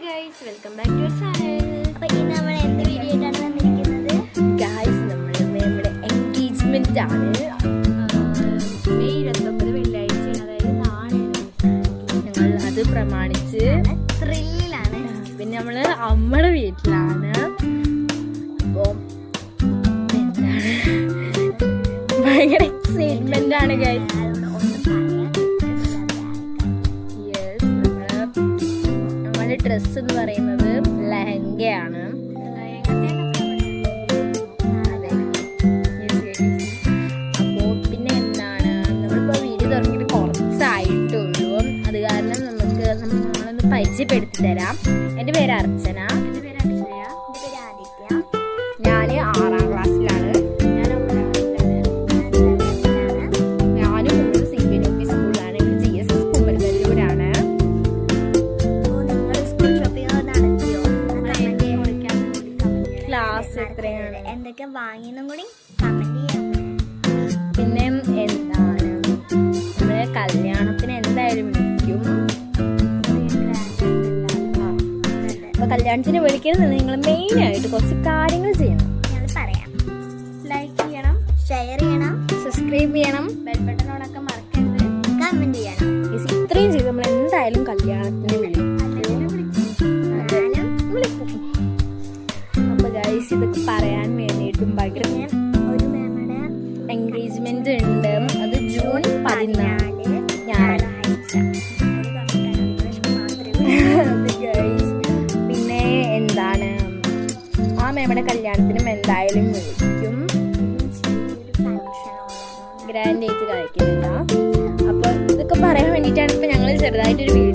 guys, welcome back to our channel. അപ്പോൾ ഇന്ന് നമ്മൾ എന്ത് വീഡിയോ ആയിട്ടാണ് വന്നിരിക്കുന്നത്? Guys, നമ്മുടെ എൻഗേജ്മെന്റ് ആണ്. മെയ് 29 വെള്ളിയാഴ്ച, അതായത് നാളെയാണ്. ഞങ്ങൾ അത് പ്രമാണിച്ച് ത്രില്ലിലാണ്. പിന്നെ നമ്മള് അമ്മയുടെ വീട്ടിലാണ്. അപ്പോൾ എന്താണ് ഭയങ്കര എക്സൈറ്റ്മെന്റ് ആണ് ഗൈസ്. ഡ്രസ് എന്ന് പറയുന്നത് ലെഹങ്കയാണ്. അപ്പോൾ പിന്നെ എന്താണ്, നമ്മളിപ്പോൾ വീഡിയോ തുടങ്ങിയിട്ട് കുറച്ചായിട്ടുള്ളൂ. അത് കാരണം നമ്മളൊന്ന് പരിചയപ്പെടുത്തി തരാം. എൻ്റെ പേര് അർച്ചന. എൻ്റെ പേര് അക്ഷയ. എൻ്റെ പേര് ആദിത്യ. ഞാൻ 6ാം ക്ലാസ്സിലാണ്. ഞാനും CBNUP സ്കൂളിലാണ്. ഇവിടെ GSS കുമ്പരൂരാണ്. ക്ലാസ് എത്രയാണ്, എന്തൊക്കെ വാങ്ങിയെന്നും കൂടി കമന്റ് ചെയ്യാം. പിന്നെ എന്താണ്, നമ്മള് കല്യാണത്തിന് എന്തായാലും വിളിക്കും. അപ്പൊ കല്യാണത്തിന് വിളിക്കുന്നത് നിങ്ങൾ മെയിൻ ആയിട്ട് കുറച്ച് കാര്യങ്ങൾ ചെയ്യണം. ഞങ്ങൾ പറയാം. ലൈക്ക് ചെയ്യണം, ഷെയർ ചെയ്യണം, സബ്സ്ക്രൈബ് ചെയ്യണം, ബെൽ ബട്ടണോടൊക്കെ മറക്കരുത്, കമന്റ് ചെയ്യണം. ഇത്രയും ചെയ്ത് നമ്മൾ എന്തായാലും കല്യാണത്തിന് വിളിക്കും. അപ്പൊ ഗൈസ്, ഇതൊക്കെ പറയാൻ വേണ്ടിയിട്ടും ഭയങ്കര ഒരു മേമയുടെ എൻഗേജ്മെന്റ് ഉണ്ട്. അത് ജൂൺ 14 ഞായറാഴ്ച. പിന്നെ എന്താണ്, ആ മേമയുടെ കല്യാണത്തിനും എന്തായാലും വിളിക്കും. ഗ്രാൻഡ് ആയിട്ട് കഴിക്കുന്നില്ല. അപ്പൊ ഇതൊക്കെ പറയാൻ വേണ്ടിയിട്ടാണ് ഇപ്പൊ ഞങ്ങൾ ചെറുതായിട്ടൊരു വീഡിയോ